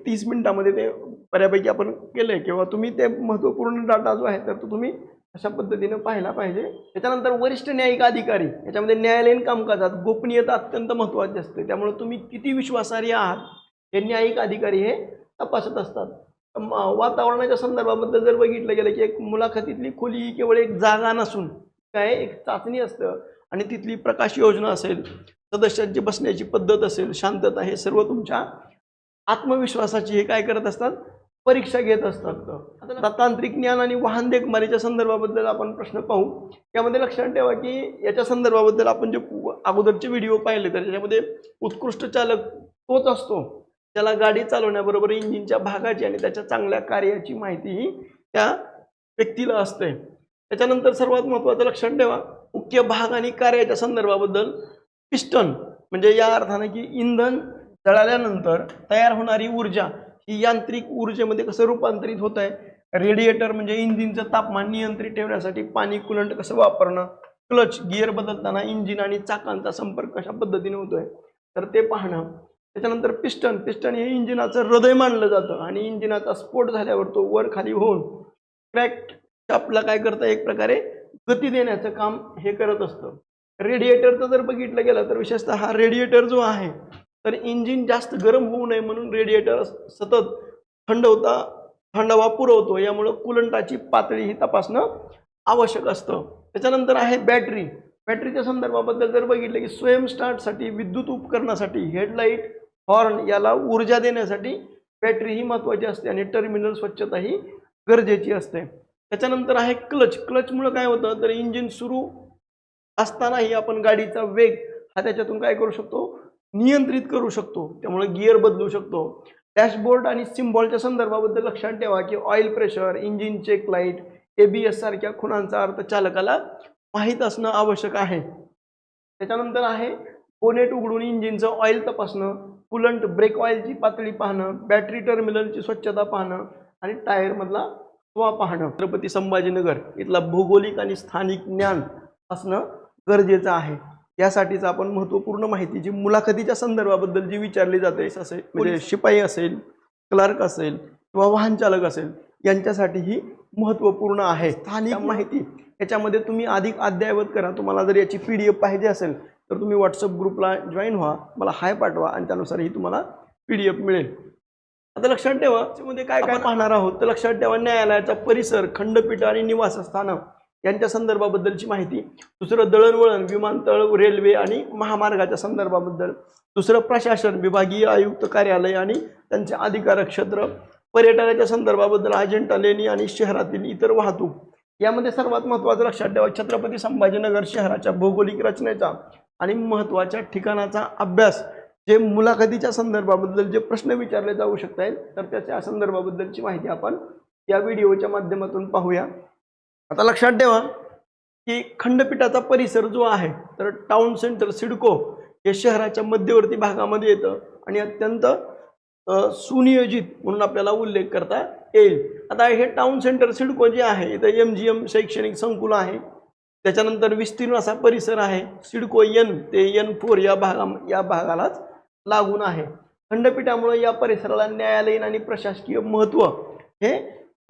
30 मिनिटामध्ये ते बऱ्यापैकी आपण केलंय. किंवा तुम्ही ते महत्त्वपूर्ण डाटा जो आहे तर तो तुम्ही अशा पद्धतीने पाहायला पाहिजे. त्याच्यानंतर वरिष्ठ न्यायिक अधिकारी, याच्यामध्ये न्यायालयीन कामकाजात गोपनीयता अत्यंत महत्त्वाची असते. त्यामुळे तुम्ही किती विश्वासार्ह आहात हे न्यायिक अधिकारी हे तपासत असतात. वातावरणाच्या संदर्भाबद्दल जर बघितलं गेलं की एक मुलाखतीतली खोली केवळ एक जागा नसून काय एक चाचणी असतं आणि तिथली प्रकाश योजना असेल, सदस्यांची बसण्याची पद्धत असेल, शांतता, हे सर्व तुमच्या आत्मविश्वासाची हे काय करत असतात, परीक्षा घेत असतात. आता तांत्रिक ज्ञान आणि वाहन देखभालीच्या संदर्भाबद्दल आपण प्रश्न पाहू. यामध्ये लक्षात ठेवा की याच्या संदर्भाबद्दल आपण जे अगोदरचे व्हिडिओ पाहिले तर त्याच्यामध्ये उत्कृष्ट चालक तोच असतो त्याला गाडी चालवण्याबरोबर इंजिनच्या भागाची आणि त्याच्या चांगल्या कार्याची माहितीही त्या व्यक्तीला असते. त्याच्यानंतर सर्वात महत्त्वाचं लक्षात ठेवा, मुख्य भाग आणि कार्याच्या संदर्भाबद्दल पिस्टन म्हणजे या अर्थाने की इंधन जळाल्यानंतर तयार होणारी ऊर्जा ही यांत्रिक ऊर्जेमध्ये कसं रूपांतरित होत आहे. रेडिएटर म्हणजे इंजिनचं तापमान नियंत्रित ठेवण्यासाठी पाणी कुलंट कसं वापरणं. क्लच गिअर बदलताना इंजिन आणि चाकांचा संपर्क कशा पद्धतीने होतोय तर ते पाहणं. त्याच्यानंतर पिस्टन हे इंजिनाचं हृदय मानलं जातं आणि इंजिनाचा स्फोट झाल्यावर तो वर खाली होऊन क्रॅक शाफ्टला काय करतं, एक प्रकारे गती देण्याचं काम हे करत असतं. रेडिएटरचं जर बघितलं गेलं तर विशेषतः हा रेडिएटर जो आहे तर इंजिन जास्त गरम होऊ नये म्हणून रेडिएटर सतत थंडावा पुरवतो. यामुळे कुलंटाची पातळी ही तपासणं आवश्यक असतं. त्याच्यानंतर आहे बॅटरीच्या संदर्भाबद्दल जर बघितलं की स्वयं स्टार्टसाठी, विद्युत उपकरणासाठी, हेडलाईट, हॉर्न याला ऊर्जा देण्यासाठी बॅटरी ही महत्त्वाची असते आणि टर्मिनल स्वच्छता ही गरजेची असते. त्याच्यानंतर आहे क्लचमुळे काय होतं तर इंजिन सुरू असतानाही आपण गाडीचा वेग हा त्याच्यातून काय करू शकतो, नियंत्रित करू शकतो. त्यामुळे गिअर बदलू शकतो. डॅशबोर्ड आणि सिम्बॉलच्या संदर्भाबद्दल लक्षात ठेवा की oil pressure, engine check light, ABS सारख्या खुणांचा अर्थ चालकाला माहीत असणं आवश्यक आहे. त्याच्यानंतर आहे बोनेट उघडून इंजिनचं ऑइल तपासणं, कुलंट ब्रेक ऑइलची पातळी पाहणं, बॅटरी टर्मिनलची स्वच्छता पाहणं आणि टायरमधला हवा पाहणं. छत्रपती संभाजीनगर इथला भौगोलिक आणि स्थानिक ज्ञान असणं गरजेचं आहे. यासाठीच आपण महत्त्वपूर्ण माहिती जी मुलाखतीच्या संदर्भाबद्दल जी विचारली जाते असेल म्हणजे शिपाई असेल, क्लार्क असेल किंवा वाहन चालक असेल यांच्यासाठी ही महत्त्वपूर्ण आहे. स्थानिक माहिती याच्यामध्ये तुम्ही अधिक अद्ययावत करा. तुम्हाला जर याची PDF पाहिजे असेल तर तुम्ही व्हॉट्सअप ग्रुपला जॉईन व्हा, मला हाय पाठवा आणि त्यानुसार ही तुम्हाला PDF मिळेल. आता लक्षात ठेवा त्यामध्ये काय काय पाहणार आहोत तर लक्षात ठेवा, न्यायालयाचा परिसर, खंडपीठ आणि निवासस्थान यांच्या संदर्भाबद्दलची माहिती. दुसरं दळणवळण, विमानतळ, रेल्वे आणि महामार्गाच्या संदर्भाबद्दल. दुसरं प्रशासन, विभागीय आयुक्त कार्यालय आणि त्यांचे अधिकार क्षेत्र. पर्यटनाच्या संदर्भाबद्दल अजिंठा लेणी आणि शहरातील इतर वाहतूक. यामध्ये सर्वात महत्त्वाचं लक्षात ठेवा, छत्रपती संभाजीनगर शहराच्या भौगोलिक रचनेचा आणि महत्त्वाच्या ठिकाणाचा अभ्यास. जे मुलाखतीच्या संदर्भाबद्दल जे प्रश्न विचारले जाऊ शकतात तर त्याच्या संदर्भाबद्दलची माहिती आपण या व्हिडिओच्या माध्यमातून पाहूया. आता लक्षात ठेवा की खंडपीठाचा परिसर जो आहे तर टाउन सेंटर सिडको हे शहराच्या मध्यवर्ती भागामध्ये येतं आणि अत्यंत सुनियोजित म्हणून आपल्याला उल्लेख करता येईल. आता हे टाउन सेंटर सिडको जे आहे इथं MGM शैक्षणिक संकुल आहे. त्याच्यानंतर विस्तीर्ण असा परिसर आहे. सिडको N ते N4 या भागालाच लागून आहे. खंडपीठामुळे या परिसराला न्यायालयीन आणि प्रशासकीय महत्त्व हे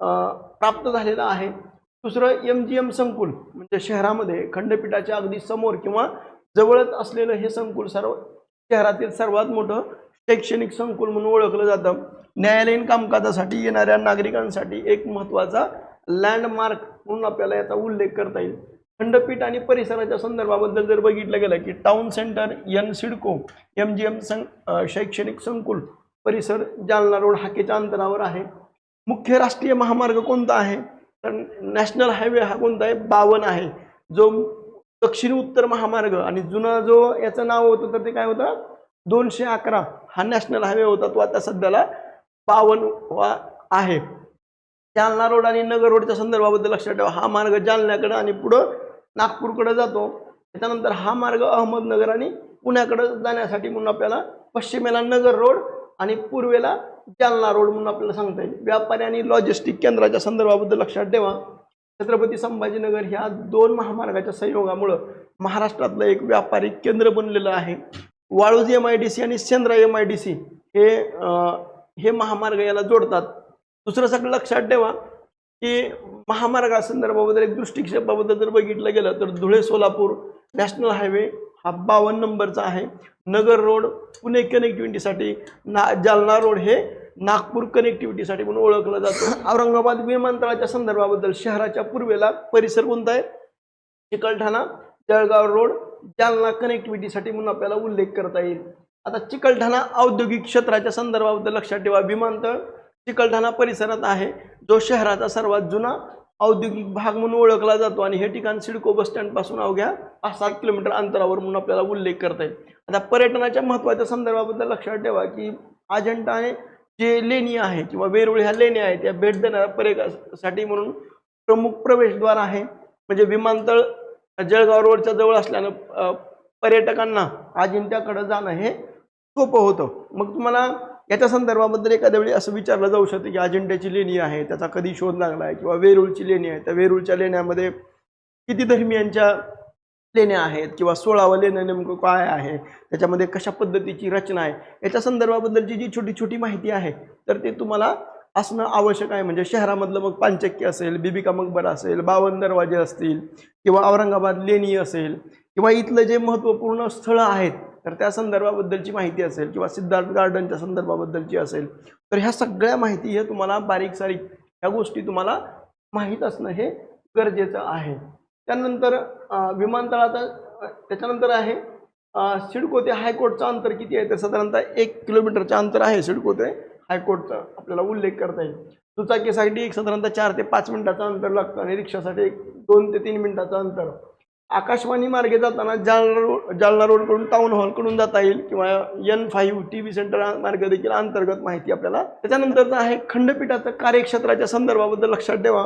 प्राप्त झालेलं आहे. दुसरं MGM संकुल म्हणजे शहरामध्ये खंडपीठाच्या अगदी समोर किंवा जवळच असलेलं हे संकुल शहरातील सर्वात मोठं शैक्षणिक संकुल म्हणून ओळखलं जातं. न्यायालयीन कामकाजासाठी येणाऱ्या नागरिकांसाठी एक महत्त्वाचा लँडमार्क म्हणून आपल्याला याचा उल्लेख करता येईल. खंडपीठ आणि परिसराच्या संदर्भाबद्दल जर बघितलं गेलं की town centre N CIDCO, MGM शैक्षणिक संकुल परिसर जालना रोड हाकेच्या अंतरावर आहे. मुख्य राष्ट्रीय महामार्ग कोणता आहे तर नॅशनल हायवे हा कोणता आहे 52 आहे. जो दक्षिण उत्तर महामार्ग आणि जुना जो याचं नाव होतं तर ते काय होतं 211 हा नॅशनल हायवे होता, तो आता सध्याला 52 आहे. जालना रोड आणि नगर रोडच्या संदर्भाबद्दल लक्षात ठेवा, हा मार्ग जालन्याकडे आणि पुढं नागपूरकडे जातो. त्याच्यानंतर हा मार्ग अहमदनगर आणि पुण्याकडे जाण्यासाठी म्हणून आपल्याला पश्चिमेला नगर रोड आणि पूर्वेला जालना रोड म्हणून आपल्याला सांगता येईल. व्यापारी आणि लॉजिस्टिक केंद्राच्या संदर्भाबद्दल लक्षात ठेवा, छत्रपती संभाजीनगर ह्या दोन महामार्गाच्या संयोगामुळे महाराष्ट्रातलं एक व्यापारी केंद्र बनलेलं आहे. वाळूज MIDC आणि सेंद्रा MIDC हे महामार्ग याला जोडतात. दुसरं सगळं लक्षात ठेवा की महामार्गासंदर्भाबद्दल एक दृष्टिक्षेपाबद्दल जर बघितलं गेलं तर धुळे सोलापूर नॅशनल हायवे हा 52 नंबरचा आहे. नगर रोड पुणे कनेक्टिव्हिटीसाठी, जालना रोड हे नागपूर कनेक्टिव्हिटीसाठी म्हणून ओळखलं जातं. औरंगाबाद विमानतळाच्या संदर्भाबद्दल शहराच्या पूर्वेला परिसर कोणता आहे चिकलठाणा जळगाव रोड, जालना कनेक्टिव्हिटीसाठी म्हणून आपल्याला उल्लेख करता येईल. आता चिकलठाणा औद्योगिक क्षेत्राच्या संदर्भाबद्दल लक्षात ठेवा. विमानतळ चिकलठाणा परिसरात आहे, जो शहराचा सर्वात जुना औद्योगिक भाग म्हणून ओळखला जातो आणि हे ठिकाण सिडको बस स्टँड पासून अवघ्या 5-7 किलोमीटर अंतरावर म्हणून आपल्याला उल्लेख करता येईल. आता पर्यटनाच्या महत्त्वाच्या संदर्भाबद्दल लक्षात ठेवा की अजिंठा जे लेणी आहे किंवा वेरूळ ह्या लेणी आहेत त्या भेट देणाऱ्या पर्यटकासाठी म्हणून प्रमुख प्रवेशद्वार आहे. म्हणजे विमानतळ जळगाव रोडच्या जवळ असल्यानं पर्यटकांना अजिंठ्याकडे जाणं हे सोपं होतं. मग तुम्हाला याच्या संदर्भाबद्दल एखाद्या वेळी असं विचारलं जाऊ शकतं की अजिंठ्याची लेणी आहे त्याचा कधी शोध लागला आहे, किंवा वेरूळची लेणी आहे त्या वेरूळच्या लेण्यामध्ये किती धर्मियांच्या लेण्या आहेत, किंवा 16वं लेणं नेमकं काय आहे, त्याच्यामध्ये कशा पद्धतीची रचना आहे, याच्या संदर्भाबद्दलची जी छोटी छोटी माहिती आहे तर ते तुम्हाला असणं आवश्यक आहे. म्हणजे शहरामधलं मग पानचक्की असेल, बीबी का मकबरा असेल, 52 दरवाजे असतील, किंवा औरंगाबाद लेणी असेल, किंवा इथलं जे महत्त्वपूर्ण स्थळं आहेत तर त्या संदर्भाबद्दलची माहिती असेल, किंवा सिद्धार्थ गार्डनच्या संदर्भाबद्दलची असेल, तर ह्या सगळ्या माहिती हे तुम्हाला बारीक सारीक ह्या गोष्टी तुम्हाला माहीत असणं हे गरजेचं आहे. त्यानंतर विमानतळाचा त्याच्यानंतर आहे सिडको ते हायकोर्टचं अंतर किती आहे, तर साधारणतः 1 किलोमीटरचं अंतर आहे सिडको ते हायकोर्टचा आपल्याला उल्लेख करता येईल. दुचाकीसाठी एक साधारणतः 4 ते 5 मिनिटाचं अंतर लागतं आणि रिक्षासाठी 2 ते 3 मिनिटाचं अंतर. आकाशवाणी मार्गे जाताना जालना रोडकडून टाउन हॉलकडून जाता येईल, किंवा N5 TV सेंटर मार्ग देखील अंतर्गत माहिती आपल्याला. त्याच्यानंतरचं आहे खंडपीठाचं कार्यक्षेत्राच्या संदर्भाबद्दल लक्षात ठेवा.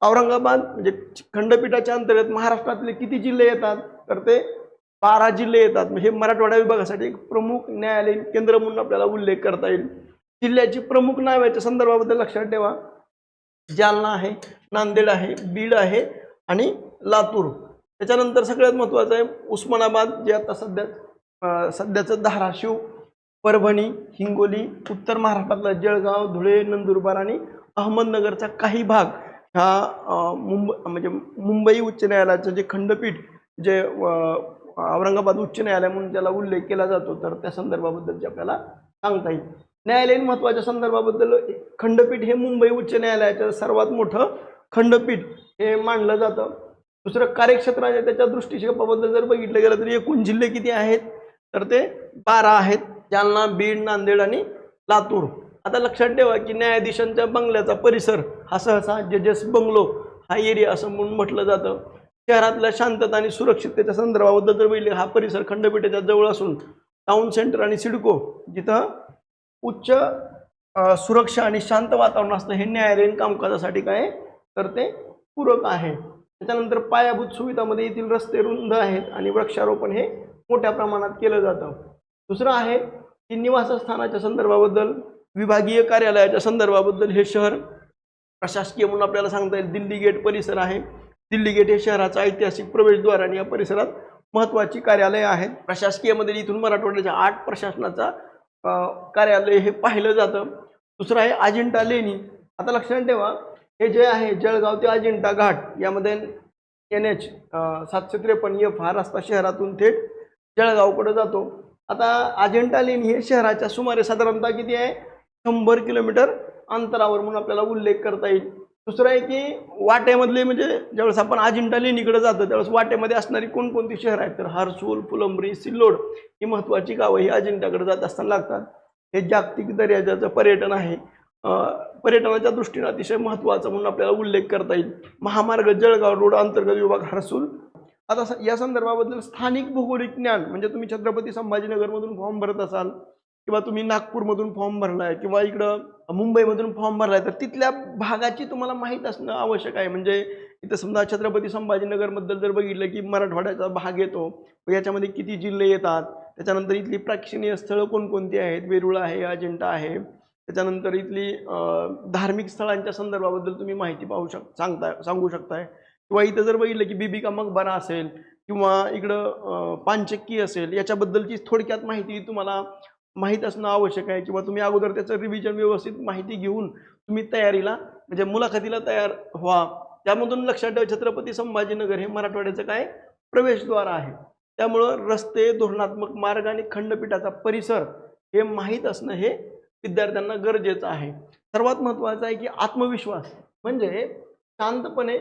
औरंगाबाद म्हणजे खंडपीठाच्या अंतर्गत महाराष्ट्रातले किती जिल्हे येतात, तर ते 12 जिल्हे येतात. हे मराठवाडा विभागासाठी एक प्रमुख न्यायालयीन केंद्र म्हणून आपल्याला उल्लेख करता येईल. जिल्ह्याची प्रमुख नावाच्या संदर्भाबद्दल लक्षात ठेवा. जालना आहे, नांदेड आहे, बीड आहे आणि लातूर. त्याच्यानंतर सगळ्यात महत्त्वाचं आहे उस्मानाबाद, जे आता सध्याचं धाराशिव, परभणी, हिंगोली, उत्तर महाराष्ट्रातला जळगाव, धुळे, नंदुरबार आणि अहमदनगरचा काही भाग हा मुंबई उच्च न्यायालयाचं जे खंडपीठ जे औरंगाबाद उच्च न्यायालय म्हणून त्याला उल्लेख केला जातो, तर त्या संदर्भाबद्दलचे आपल्याला सांगता येईल. न्यायालयीन महत्त्वाच्या संदर्भाबद्दल खंडपीठ हे मुंबई उच्च न्यायालयाचं सर्वात मोठं खंडपीठ हे मानलं जातं. दुसरं कार्यक्षेत्राच्या त्याच्या दृष्टिक्षेपाबद्दल जर बघितलं गेलं तर एकूण जिल्हे किती आहेत, तर ते 12 आहेत. जालना, बीड, नांदेड आणि लातूर. आता लक्षात ठेवा की न्यायाधीशांच्या बंगल्याचा परिसर हा सहसा जजेस बंगलो हा एरिया असं म्हणून म्हटलं जातं. शहरातल्या शांतता आणि सुरक्षिततेच्या संदर्भाबद्दल जर बघितलं, हा परिसर खंडपीठाच्या जवळ असून टाउन सेंटर आणि सिडको जिथं उच्च सुरक्षा आणि शांत वातावरण असतं हे न्यायालयीन कामकाजासाठी काय तर ते पूरक आहे. त्याच्यानंतर पायाभूत सुविधामध्ये येथील रस्ते रुंद आहेत आणि वृक्षारोपण हे मोठ्या प्रमाणात केलं जातं. दुसरं आहे की निवासस्थानाच्या संदर्भाबद्दल, विभागीय कार्यालयाच्या संदर्भाबद्दल हे शहर प्रशासकीय म्हणून आपल्याला सांगता येईल. दिल्ली गेट परिसर आहे. दिल्ली गेट हे शहराचं ऐतिहासिक प्रवेशद्वार आणि या परिसरात महत्त्वाची कार्यालय आहेत. प्रशासकीयमध्ये इथून मराठवाड्याच्या 8 प्रशासनाचा कार्यालय हे पाहिलं जातं. दुसरं आहे अजिंठा लेणी. आता लक्षात ठेवा हे जे आहे जळगाव ते अजिंठा घाट यामध्ये NH 753F हा रस्ता शहरातून थेट जळगावकडे जातो. आता अजिंठा लेणी हे शहराच्या सुमारे साधारणतः किती आहे 100 किलोमीटर अंतरावर म्हणून आपल्याला उल्लेख करता येईल. दुसरं आहे की वाट्यामधले म्हणजे ज्यावेळेस आपण अजिंठा लेणीकडे जातो त्यावेळेस वाट्यामध्ये असणारी कोणकोणती शहर आहेत तर हर्सूल, फुलंब्री, सिल्लोड ही महत्त्वाची गावं ही अजिंठ्याकडे जात असताना लागतात. हे जागतिक दर्जाचं पर्यटन आहे. पर्यटनाच्या दृष्टीने अतिशय महत्त्वाचा म्हणून आपल्याला उल्लेख करता येईल. महामार्ग जळगाव रोड अंतर्गत विभाग हर्सूल. आता या संदर्भाबद्दल स्थानिक भौगोलिक ज्ञान म्हणजे तुम्ही छत्रपती संभाजीनगरमधून फॉर्म भरत असाल किंवा तुम्ही नागपूरमधून फॉर्म भरलाय किंवा इकडं मुंबईमधून फॉर्म भरलाय तर तिथल्या भागाची तुम्हाला माहीत असणं आवश्यक आहे. म्हणजे इथं समजा छत्रपती संभाजीनगरबद्दल जर बघितलं की मराठवाड्याचा भाग येतो, याच्यामध्ये किती जिल्हे येतात, त्याच्यानंतर इथली प्रेक्षणीय स्थळं कोणकोणती आहेत, वेरूळ आहे, अजिंठा आहे, त्याच्यानंतर इथली धार्मिक स्थळांच्या संदर्भाबद्दल तुम्ही माहिती सांगू शकताय. किंवा इथं जर बघितलं की बीबी का मकबरा असेल किंवा इकडं पानचक्की असेल याच्याबद्दलची थोडक्यात माहिती तुम्हाला माहीत असणं आवश्यक आहे. किंवा तुम्ही अगोदर त्याचं रिव्हिजन व्यवस्थित माहिती घेऊन तुम्ही तयारीला म्हणजे मुलाखतीला तयार व्हा. त्यामधून लक्षात ठेवा छत्रपती संभाजीनगर हे मराठवाड्याचं काय प्रवेशद्वार आहे. त्यामुळं रस्ते, धोरणात्मक मार्ग आणि खंडपीठाचा परिसर हे माहीत असणं हे विद्यार्थ्यांना गरजेचं आहे. सर्वात महत्त्वाचं आहे की आत्मविश्वास म्हणजे शांतपणे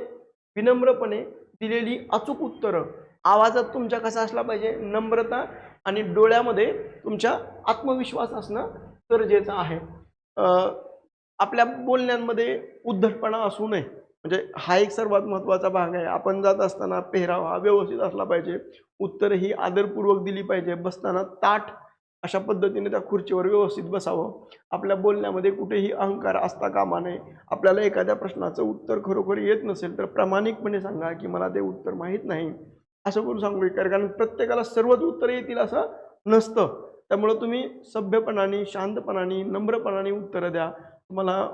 विनम्रपणे दिलेली अचूक उत्तरं आवाजात तुमच्या कसा असला पाहिजे, नम्रता, आणि डोळ्यामध्ये तुमच्या आत्मविश्वास असणं गरजेचं आहे. आपल्या बोलण्यांमध्ये उद्धटपणा असू नये, म्हणजे हा एक सर्वात महत्त्वाचा भाग आहे. आपण जात असताना पेहराव हा व्यवस्थित असला पाहिजे, उत्तरं ही आदरपूर्वक दिली पाहिजे, बसताना ताठ अशा पद्धतीने त्या खुर्चीवर व्यवस्थित बसावं. आपल्या बोलण्यामध्ये कुठेही अहंकार असता कामा नये. आपल्याला एखाद्या प्रश्नाचं उत्तर खरोखर येत नसेल तर प्रामाणिकपणे सांगा की मला ते उत्तर माहीत नाही, असं करून सांगू. कारण प्रत्येकाला सर्वच उत्तर येतील असं नसतं. त्यामुळं तुम्ही सभ्यपणाने, शांतपणाने, नम्रपणाने उत्तरं द्या. तुम्हाला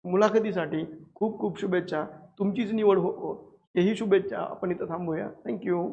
मुलाखतीसाठी खूप खूप शुभेच्छा. तुमचीच निवड हो, हेही शुभेच्छा. आपण इथं थांबूया. थँक्यू.